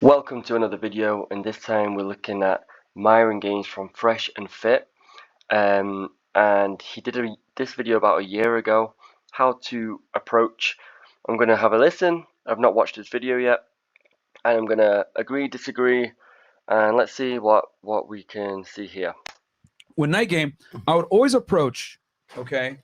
Welcome to another video, and this time we're looking at Myron Gaines from Fresh and Fit. And he did this video about a year ago, how to approach. I'm going to have a listen. I've not watched his video yet, and I'm going to agree, disagree, and let's see what we can see here. With night game, I would always approach, okay?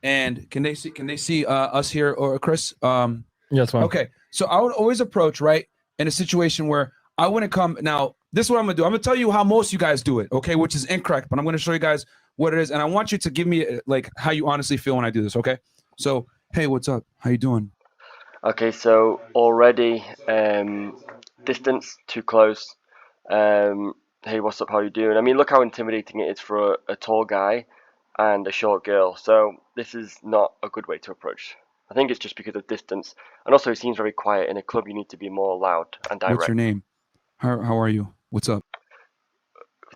And can they see us here or Chris? Yes, fine. Okay, so I would always approach, right, in a situation where I wouldn't come. Now, this is what I'm gonna do. I'm gonna tell you how most of you guys do it, okay, which is incorrect, but I'm gonna show you guys what it is, and I want you to give me like how you honestly feel when I do this, okay? So, hey, what's up? How you doing? Okay, so already distance too close. Hey, what's up? How you doing? I mean, look how intimidating it is for a tall guy and a short girl. So this is not a good way to approach. I think it's just because of distance, and also he seems very quiet. In a club, you need to be more loud and direct. What's your name? How are you? What's up?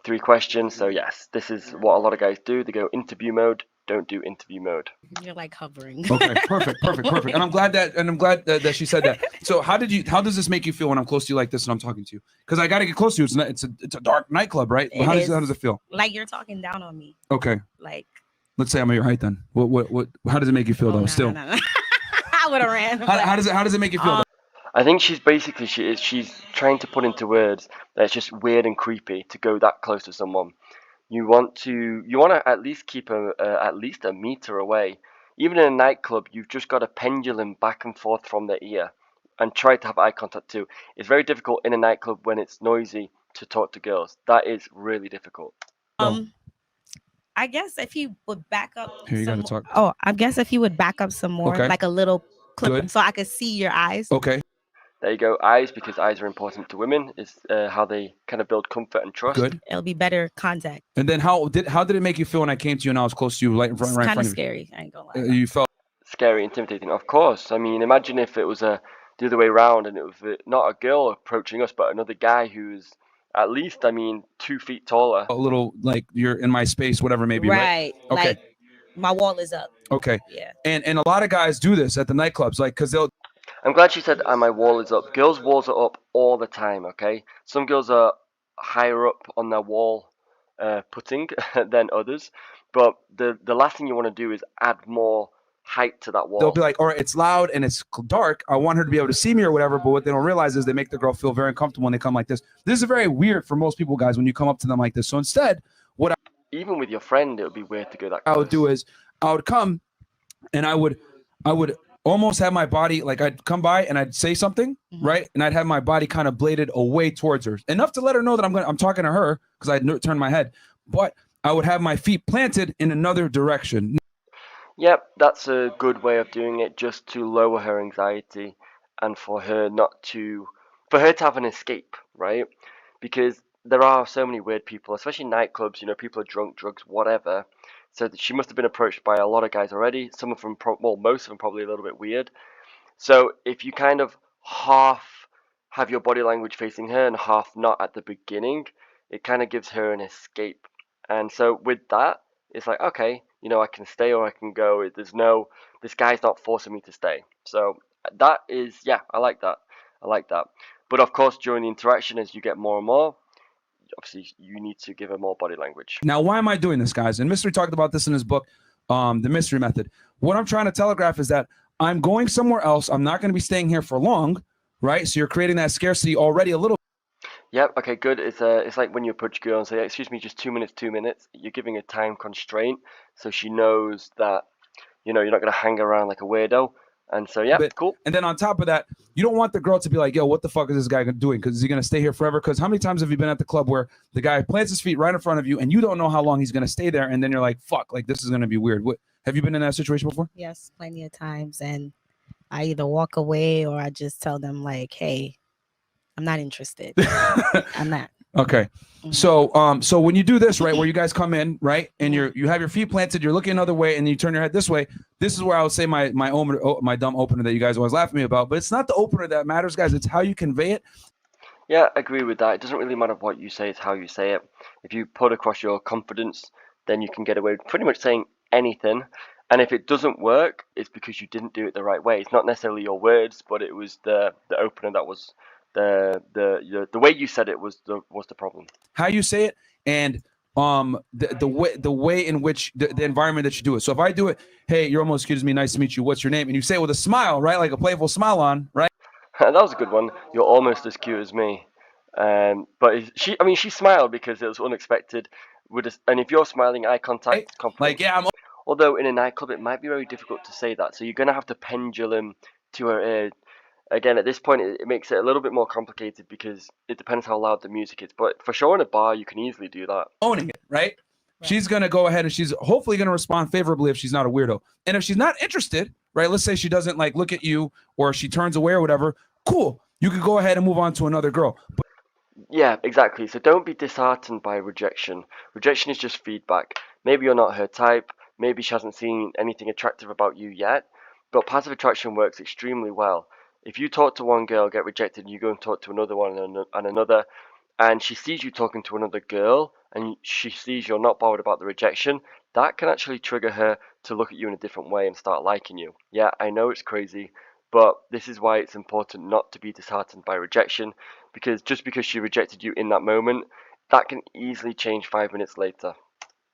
3 questions. So yes, this is what a lot of guys do. They go interview mode. Don't do interview mode. You're like hovering. Okay, perfect. And I'm glad that she said that. So how does this make you feel when I'm close to you like this and I'm talking to you? Because I got to get close to you. It's a dark nightclub, right? How does it feel? Like you're talking down on me. Okay. Like. Let's say I'm at your height then. What? How does it make you feel though? Still. No. I would have ran. How does it make you feel? I think she's trying to put into words that it's just weird and creepy to go that close to someone. You want to at least keep at least a meter away. Even in a nightclub, you've just got a pendulum back and forth from their ear, and try to have eye contact too. It's very difficult in a nightclub when it's noisy to talk to girls. That is really difficult. I guess if you would back up. Here, you gotta talk. Oh, I guess if you would back up some more, Okay. like a little clip, Good. so I could see your eyes. Okay. There you go. Eyes, because eyes are important to women. Is how they kind of build comfort and trust. Good. It'll be better contact. And then how did it make you feel when I came to you and I was close to you, right in front Kind of of you? scary. I ain't gonna lie. You felt Scary, intimidating. Of course. I mean, imagine if it was the other way around and it was not a girl approaching us, but another guy who's at least, 2 feet taller. a little like you're in my space, whatever maybe. Right. Okay. Like my wall is up. Okay. Yeah. And a lot of guys do this at the nightclubs, like because they'll. I'm glad she said my wall is up. Girls' walls are up all the time, okay? Some girls are higher up on their wall putting than others, but the last thing you want to do is add more height to that wall. They'll be like, all right, it's loud and it's dark. I want her to be able to see me or whatever. But what they don't realize is they make the girl feel very uncomfortable when they come like this. This is very weird for most people, guys, when you come up to them like this. So instead, even with your friend, it would be weird to go that close. I would do is I would come and I would almost have my body, like I'd come by and I'd say something, right? And I'd have my body kind of bladed away towards her, enough to let her know that I'm talking to her because I'd turn my head. But I would have my feet planted in another direction. Yep, that's a good way of doing it, just to lower her anxiety and for her to have an escape, right? Because there are so many weird people, especially in nightclubs, people are drunk, drugs, whatever. So she must have been approached by a lot of guys already. Some of them, most of them probably a little bit weird. So if you kind of half have your body language facing her and half not at the beginning, it kind of gives her an escape. And so with that, it's like, okay, I can stay or I can go. This guy's not forcing me to stay. So that is, yeah, I like that. But of course, during the interaction, as you get more and more, obviously you need to give her more body language. Now, why am I doing this, guys? And Mystery talked about this in his book, The Mystery Method. What I'm trying to telegraph is that I'm going somewhere else. I'm not going to be staying here for long, right? So you're creating that scarcity already a little. Yep, okay, good. It's like when you approach a girl and say, excuse me, just 2 minutes. You're giving a time constraint, so she knows that, you're not going to hang around like a weirdo. And so, yeah, cool. And then on top of that, you don't want the girl to be like, yo, what the fuck is this guy doing? Because is he going to stay here forever? Because how many times have you been at the club where the guy plants his feet right in front of you and you don't know how long he's going to stay there? And then you're like, fuck, like this is going to be weird. Have you been in that situation before? Yes, plenty of times. And I either walk away or I just tell them like, hey, I'm not interested. I'm not. Okay. So when you do this, right, where you guys come in, right, and you have your feet planted, you're looking another way, and you turn your head this way. This is where I would say my dumb opener that you guys always laugh at me about. But it's not the opener that matters, guys. It's how you convey it. Yeah, I agree with that. It doesn't really matter what you say; it's how you say it. If you put across your confidence, then you can get away with pretty much saying anything. And if it doesn't work, it's because you didn't do it the right way. It's not necessarily your words, but it was the opener that was The way you said it was the problem. How you say it, and the way in which the environment that you do it. So if I do it, hey, you're almost excuse me, nice to meet you. What's your name? And you say it with a smile, right, like a playful smile on, right? That was a good one. You're almost as cute as me. But I mean, she smiled because it was unexpected. And if you're smiling, eye contact, Like, compliment. yeah, I'm. Although in a nightclub, it might be very difficult to say that. So you're gonna have to pendulum to her ear. Again, at this point, it makes it a little bit more complicated because it depends how loud the music is. But for sure, in a bar, you can easily do that. Owning it, right? She's going to go ahead and she's hopefully going to respond favorably if she's not a weirdo. And if she's not interested, right, let's say she doesn't like look at you or she turns away or whatever, cool. You could go ahead and move on to another girl. But Yeah, exactly. So don't be disheartened by rejection. Rejection is just feedback. Maybe you're not her type. Maybe she hasn't seen anything attractive about you yet. But passive attraction works extremely well. If you talk to one girl, get rejected, and you go and talk to another one and another, and she sees you talking to another girl, and she sees you're not bothered about the rejection, that can actually trigger her to look at you in a different way and start liking you. Yeah, I know it's crazy, but this is why it's important not to be disheartened by rejection, because just because she rejected you in that moment, that can easily change 5 minutes later.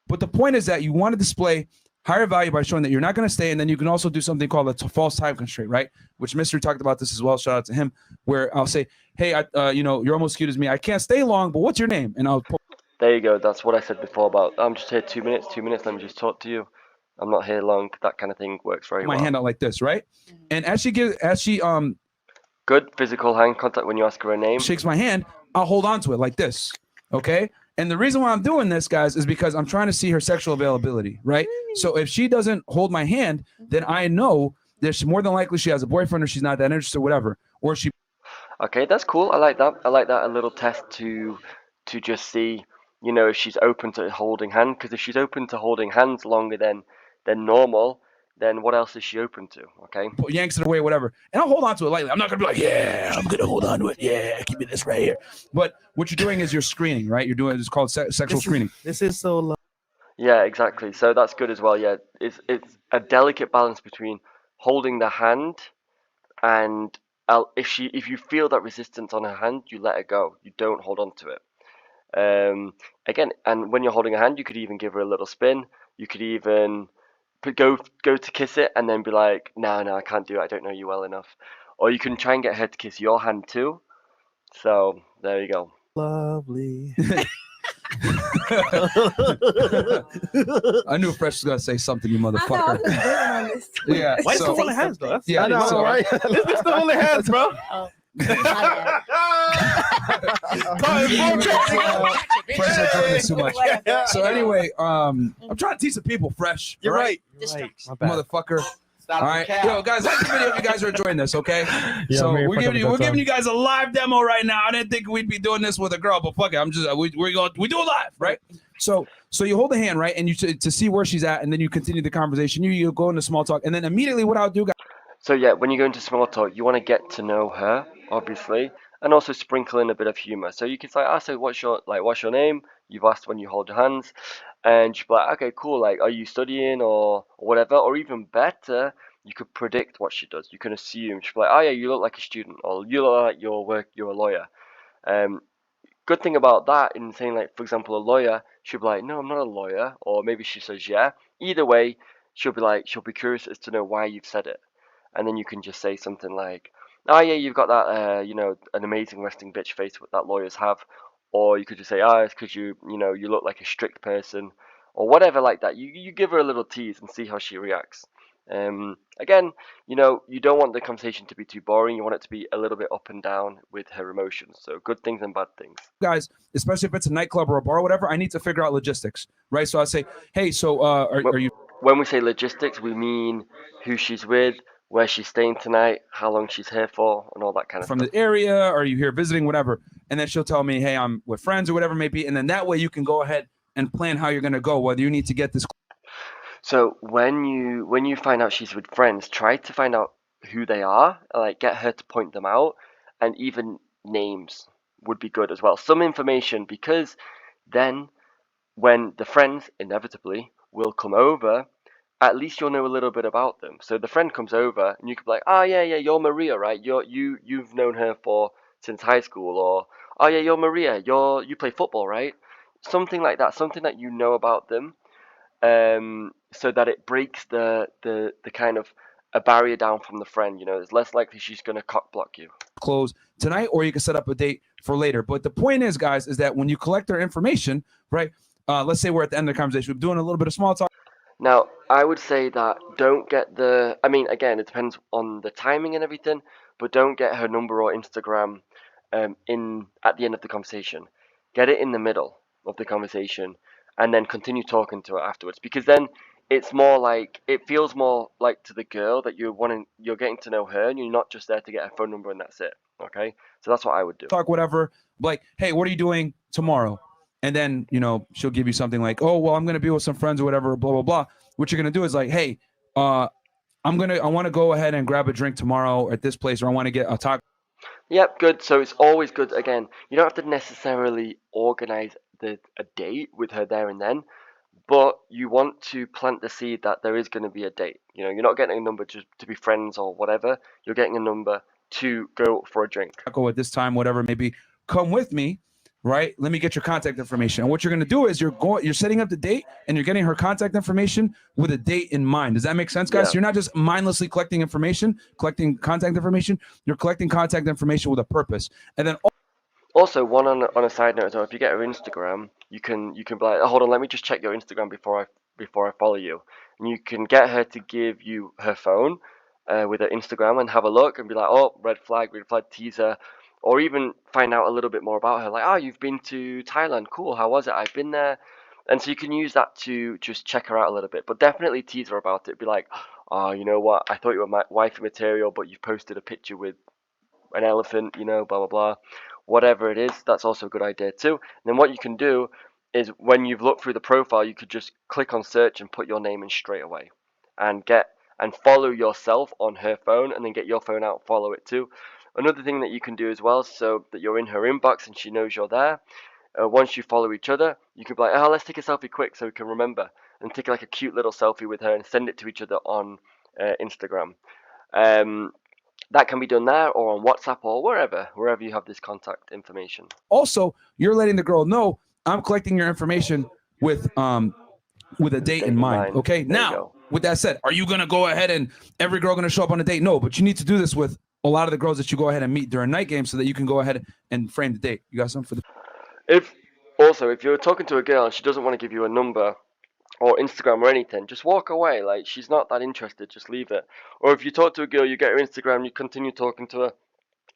But the point is that you want to display higher value by showing that you're not going to stay, and then you can also do something called a false time constraint, right? Which Mystery talked about this as well. Shout out to him. Where I'll say, "Hey, you're almost cute as me. I can't stay long, but what's your name?" And I'll put There you go. That's what I said before about I'm just here 2 minutes, 2 minutes. Let me just talk to you. I'm not here long. That kind of thing works very my well. hand out like this, right? And as she Good physical hand contact when you ask her her name. shakes my hand, I'll hold on to it like this, okay? And the reason why I'm doing this, guys, is because I'm trying to see her sexual availability, right? So if she doesn't hold my hand, then I know that more than likely she has a boyfriend or she's not that interested, whatever. Or she. Okay, that's cool. I like that. I like that. A little test to just see, if she's open to holding hand. Because if she's open to holding hands longer than normal, then what else is she open to? Okay. Yanks it away, whatever. And I'll hold on to it lightly. I'm not going to be like, yeah, I'm going to hold on to it. Yeah, keep me this right here. But what you're doing is you're screening, right? You're doing, it's called sexual screening. This is so low. Yeah, exactly. So that's good as well. Yeah, it's a delicate balance between holding the hand and if you feel that resistance on her hand, you let her go. You don't hold on to it. Again, and when you're holding a hand, you could even give her a little spin. You could even go to kiss it and then be like, no, I can't do it. I don't know you well enough. Or you can try and get her to kiss your hand too. So there you go. Lovely. I knew Fresh was gonna say something, you I know, motherfucker. I'm just waiting on this. Yeah. Why is so- the holding hands though? That's, Yeah, I know, so- right? It's the holding hands, bro. Oh, my bad. Fresh is enjoying this too much. Whatever. So anyway, I'm trying to teach the people, Fresh. You're all right. Distraction. My bad. Motherfucker. Stop All the right, cap. yo, guys, like the video if you guys are enjoying this, okay? Yeah, So I'm here we're fucking giving with that you guys a live demo right now. I didn't think we'd be doing this with a girl, but fuck it, I'm just we do it live, right? So you hold the hand, right, and you to see where she's at, and then you continue the conversation. You go into small talk, and then immediately what I'll do, guys. So yeah, when you go into small talk, you want to get to know her, obviously, and also sprinkle in a bit of humor. So you can say, so what's your name? You've asked when you hold your hands, and she'll be like, okay, cool. Like, are you studying or whatever? Or even better, you could predict what she does. You can assume. She'll be like, oh yeah, you look like a student, or you look like you're a lawyer. Good thing about that in saying, like, for example, a lawyer, she'll be like, no, I'm not a lawyer, or maybe she says yeah. Either way, she'll be curious as to know why you've said it, and then you can just say something like, oh yeah, you've got that, an amazing resting bitch face that lawyers have, or you could just say, it's because you look like a strict person, or whatever like that. You give her a little tease and see how she reacts. Again, you don't want the conversation to be too boring. You want it to be a little bit up and down with her emotions. So good things and bad things. Guys, especially if it's a nightclub or a bar or whatever, I need to figure out logistics, right? So I say, hey, so are you When we say logistics, we mean who she's with, where she's staying tonight, how long she's here for, and all that kind of from stuff. the area? Are you here visiting, whatever? And then she'll tell me, hey, I'm with friends or whatever it may be. And then that way you can go ahead and plan how you're going to go, whether you need to get this. So when you find out she's with friends, try to find out who they are, like get her to point them out, and even names would be good as well. Some information, because then when the friends inevitably will come over, at least you'll know a little bit about them. So the friend comes over and you could be like, yeah, you're Maria, right? You've known her for since high school, or oh yeah, you're Maria, you play football, right? Something like that, something that you know about them, so that it breaks the kind of a barrier down from the friend. You know, it's less likely she's gonna cock block you. Close tonight, or you can set up a date for later. But the point is, guys, is that when you collect their information, right? Let's say we're at the end of the conversation, we're doing a little bit of small talk. Now, I would say that don't get the. I mean, again, it depends on the timing and everything, but don't get her number or Instagram in at the end of the conversation. Get it in the middle of the conversation, and then continue talking to her afterwards. Because then it's more like it feels more like to the girl that you're getting to know her, and you're not just there to get her phone number and that's it. Okay, so that's what I would do. Talk whatever, like, hey, what are you doing tomorrow? And then, you know, she'll give you something like, oh, well, I'm going to be with some friends or whatever, blah, blah, blah. What you're going to do is like, hey, I want to go ahead and grab a drink tomorrow at this place, or I want to get a taco. Yep, good. So it's always good. Again, you don't have to necessarily organize a date with her there and then, but you want to plant the seed that there is going to be a date. You know, you're not getting a number just to be friends or whatever. You're getting a number to go for a drink. Taco at this time, whatever, maybe come with me. Right? Let me get your contact information. And what you're going to do is you're setting up the date, and you're getting her contact information with a date in mind. Does that make sense, guys? Yeah. So you're not just mindlessly collecting information, collecting contact information. You're collecting contact information with a purpose. And then also, one on a side note as well, if you get her Instagram, you can be like, oh, hold on, let me just check your Instagram before I follow you. And you can get her to give you her phone with her Instagram and have a look and be like, oh, red flag, teaser. Or even find out a little bit more about her, like, oh, you've been to Thailand, cool, how was it? I've been there. And so you can use that to just check her out a little bit, but definitely tease her about it. Be like, oh, you know what, I thought you were my wifey material, but you've posted a picture with an elephant, you know, blah, blah, blah. Whatever it is, that's also a good idea too. And then what you can do is when you've looked through the profile, you could just click on search and put your name in straight away and follow yourself on her phone, and then get your phone out, follow it too. Another thing that you can do as well, so that you're in her inbox and she knows you're there, once you follow each other, you can be like, oh, let's take a selfie quick so we can remember, and take like a cute little selfie with her and send it to each other on Instagram. That can be done there, or on WhatsApp, or wherever you have this contact information. also, you're letting the girl know, I'm collecting your information with a date in mind. Okay. Now, with that said, are you going to go ahead and every girl going to show up on a date? No, but you need to do this with a lot of the girls that you go ahead and meet during night games, so that you can go ahead and frame the date. You got something for the... If you're talking to a girl and she doesn't want to give you a number or Instagram or anything, just walk away. Like, she's not that interested, just leave it. Or if you talk to a girl, you get her Instagram, you continue talking to her,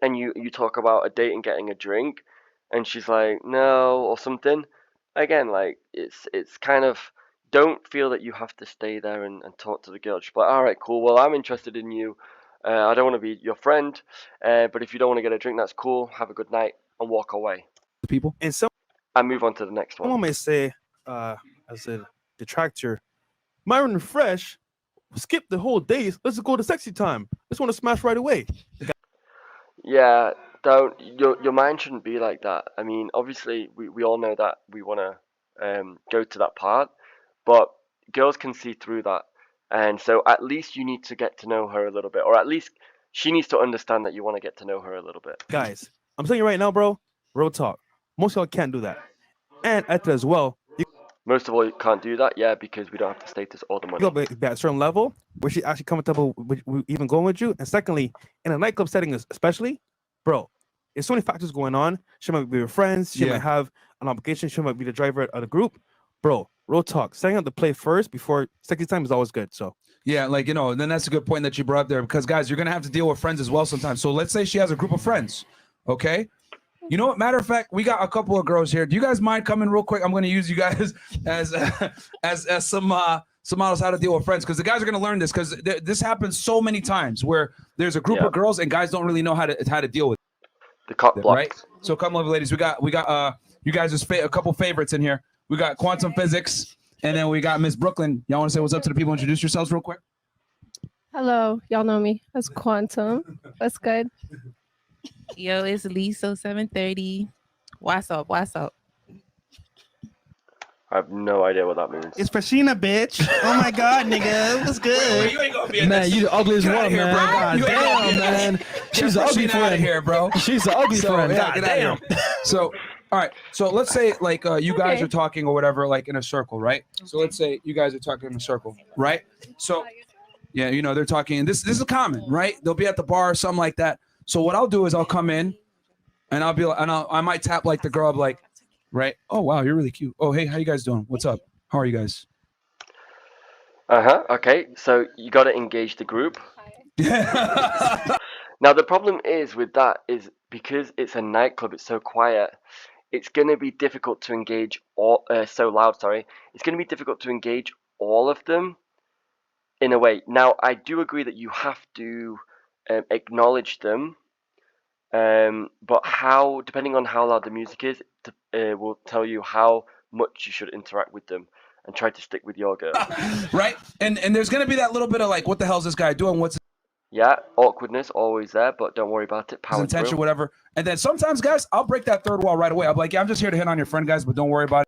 and you talk about a date and getting a drink, and she's like, no, or something, again, like, it's kind of, don't feel that you have to stay there and talk to the girl. Just be like, all right, cool, well, I'm interested in you. I don't want to be your friend, but if you don't want to get a drink, that's cool. Have a good night, and walk away. People. And And move on to the next one. someone may say, as a detractor, Myron Fresh, skip the whole days. Let's go to sexy time. Just want to smash right away. Yeah, don't. Your mind shouldn't be like that. I mean, obviously, we all know that we want to go to that part, but girls can see through that. And so at least you need to get to know her a little bit, or at least she needs to understand that you want to get to know her a little bit. Guys, I'm telling you right now, bro, real talk. Most of y'all can't do that. And at that as well, Most of all, you can't do that, yeah, because we don't have the status or the money. you go at a certain level where she actually comfortable with even going with you. And secondly, in a nightclub setting especially, bro, there's so many factors going on. She might be with friends. She might have an obligation. She might be the driver of the group. Bro, real talk. Setting up the play first before sexy time is always good. So yeah, like, you know, then that's a good point that you brought up there, because guys, you're gonna have to deal with friends as well sometimes. So let's say she has a group of friends, okay? You know what? Matter of fact, we got a couple of girls here. Do you guys mind coming real quick? I'm gonna use you guys as some models how to deal with friends, because the guys are gonna learn this, because this happens so many times where there's a group of girls and guys don't really know how to deal with the cock blocks. Right? So come, lovely ladies, we got you guys are a couple favorites in here. We got Quantum Physics, and then we got Miss Brooklyn. Y'all want to say what's up to the people? Introduce yourselves real quick. Hello, y'all know me as Quantum. What's good? Yo, it's Liso 730. What's up? What's up? I have no idea what that means. It's Freshina, bitch. Oh my god, nigga. What's good? You ain't gonna be man, you the ugliest one, man. God damn, man. She's an ugly Christina out of friend. here, bro. She's an ugly So, friend. yeah, God get out damn. of here. So, all right. So let's say like you guys Okay. are talking or whatever, like in a circle, right? So let's say you guys are talking in a circle, right? So yeah, you know they're talking. And this is common, right? They'll be at the bar or something like that. So what I'll do is I'll come in, and I'll be like, and I might tap like the girl, up, like, right? Oh wow, you're really cute. Oh hey, how you guys doing? What's up? How are you guys? Okay, so you got to engage the group. Now the problem is with that is because it's a nightclub, it's so quiet. It's going to be difficult to engage all. So loud, sorry. It's going to be difficult to engage all of them in a way. Now I do agree that you have to acknowledge them, but how, depending on how loud the music is, will tell you how much you should interact with them and try to stick with your girl. Right? And there's gonna be that little bit of like, what the hell's this guy doing? What's Yeah, awkwardness always there, but don't worry about it. his Power intention, through. whatever. And then sometimes, guys, I'll break that third wall right away. I'll be like, yeah, I'm just here to hit on your friend, guys, but don't worry about it.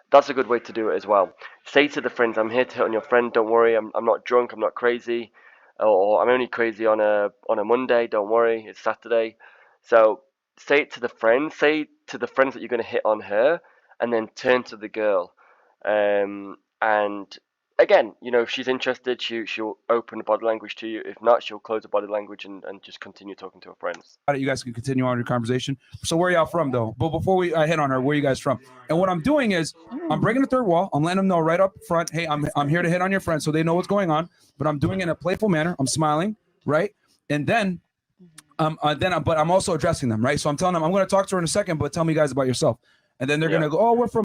That's a good way to do it as well. Say to the friends, I'm here to hit on your friend. Don't worry, I'm not drunk. I'm not crazy, or I'm only crazy on a Monday. Don't worry, it's Saturday. So say it to the friends. Say to the friends that you're going to hit on her, and then turn to the girl. And again, you know, if she's interested, she'll open the body language to you. If not, she'll close the body language and just continue talking to her friends. You guys can continue on your conversation. So where y'all from, though? But before I hit on her, where you guys from? And what I'm doing is I'm breaking the third wall. I'm letting them know right up front, hey, I'm here to hit on your friend, so they know what's going on. But I'm doing it in a playful manner. I'm smiling, right? And then, but I'm also addressing them, right? So I'm telling them I'm going to talk to her in a second, but tell me guys about yourself. And then they're Yeah. going to go, oh, we're from.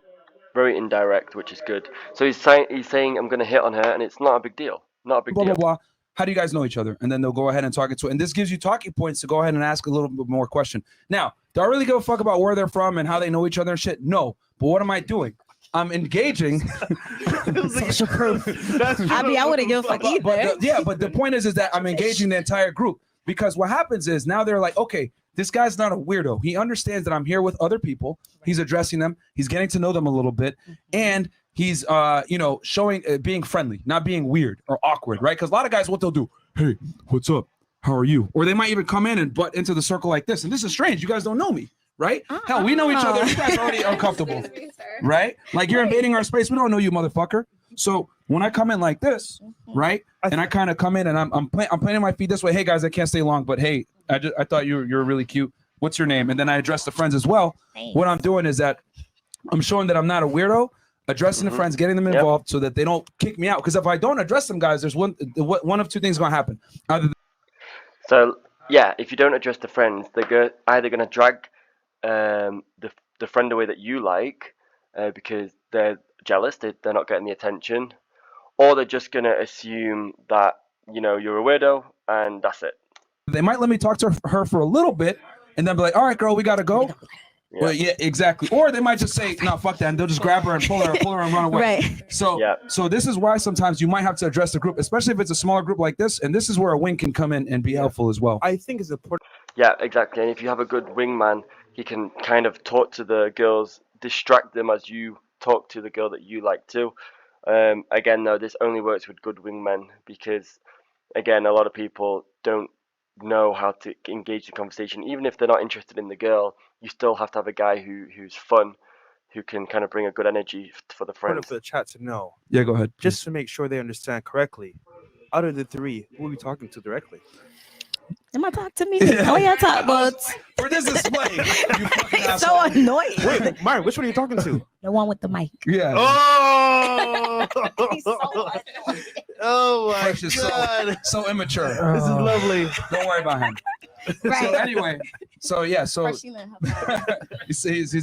Very indirect, which is good. So he's saying I'm going to hit on her, and it's not a big deal. Not a big Blah deal. blah blah. How do you guys know each other? And then they'll go ahead and talk it to it. And this gives you talking points to go ahead and ask a little bit more question. Now, do I really give a fuck about where they're from and how they know each other and shit? No. But what am I doing? I'm engaging. Social proof. I wouldn't give a fuck either. But the point is that I'm engaging the entire group, because what happens is now they're like, okay, this guy's not a weirdo. He understands that I'm here with other people. He's addressing them. He's getting to know them a little bit, and he's showing being friendly, not being weird or awkward, right? Because a lot of guys, what they'll do, hey, what's up? How are you? Or they might even come in and butt into the circle like this, and this is strange. You guys don't know me, right? Hell, we know each other. You guys are already uncomfortable, right? Like you're invading our space. We don't know you, motherfucker. So when I come in like this, right, and I kind of come in and I'm planting my feet this way. Hey guys, I can't stay long, but hey, I thought you're really cute. What's your name? And then I address the friends as well. Thanks. What I'm doing is that I'm showing that I'm not a weirdo, addressing the friends, getting them involved so that they don't kick me out. Because if I don't address them, guys, there's one of two things going to happen. So yeah, if you don't address the friends, they're either going to drag the friend away that you like because they're jealous, they're not getting the attention, or they're just going to assume that, you know, you're a weirdo and that's it. They might let me talk to her for a little bit and then be like, all right, girl, we got to go. Yeah. Well, yeah, exactly. Or they might just say, no, fuck that. And they'll just grab her and pull her and run away. Right. So this is why sometimes you might have to address the group, especially if it's a smaller group like this. And this is where a wing can come in and be helpful as well. I think it's important. Yeah, exactly. And if you have a good wingman, he can kind of talk to the girls, distract them as you talk to the girl that you like too. Again, though, this only works with good wingmen because, again, a lot of people don't know how to engage the conversation. Even if they're not interested in the girl, you still have to have a guy who's fun, who can kind of bring a good energy for the Important friends. for the chat to know, Yeah, go ahead. just to make sure they understand correctly. Out of the three, who are we talking to directly? Am I talking to me? Oh yeah, talk about. For this display, you fucking So asshole. annoying. Wait, Myron, which one are you talking to? The one with the mic. Yeah. Oh! He's so annoying. Oh my Fresh is god! so immature. This is lovely. Don't worry about him. So Right. anyway, so he's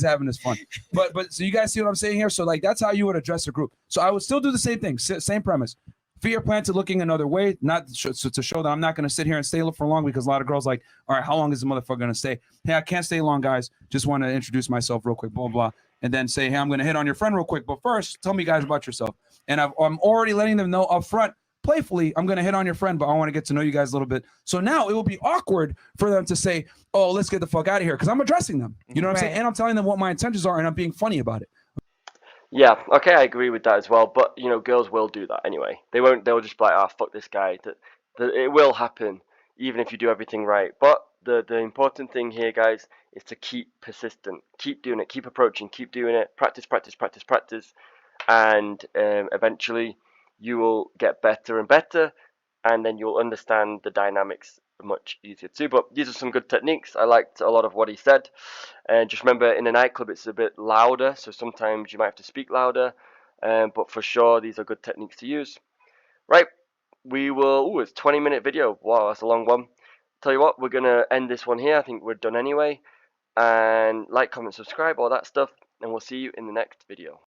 having his fun. But so you guys see what I'm saying here? So like that's how you would address a group. So I would still do the same thing, same premise. Fear planted looking another way, not to show that I'm not going to sit here and stay for long, because a lot of girls like, all right, how long is the motherfucker going to stay? Hey, I can't stay long, guys. Just want to introduce myself real quick, blah, blah. And then say, hey, I'm going to hit on your friend real quick. But first, tell me guys about yourself. And I'm already letting them know up front, playfully, I'm going to hit on your friend, but I want to get to know you guys a little bit. So now it will be awkward for them to say, oh, let's get the fuck out of here, because I'm addressing them. You know what I'm saying? And I'm telling them what my intentions are, and I'm being funny about it. Yeah, okay, I agree with that as well. But you know, girls will do that anyway. They won't. They'll just be like, "Ah, fuck this guy." That it will happen, even if you do everything right. But the important thing here, guys, is to keep persistent. Keep doing it. Keep approaching. Keep doing it. Practice, practice, practice, practice. And eventually you will get better and better. And then you'll understand the dynamics much easier too. But these are some good techniques. I liked a lot of what he said. And just remember, in a nightclub, it's a bit louder. So sometimes you might have to speak louder. But for sure, these are good techniques to use. Right. We will. Ooh, it's a 20-minute video. Wow, that's a long one. Tell you what, we're going to end this one here. I think we're done anyway. And like, comment, subscribe, all that stuff. And we'll see you in the next video.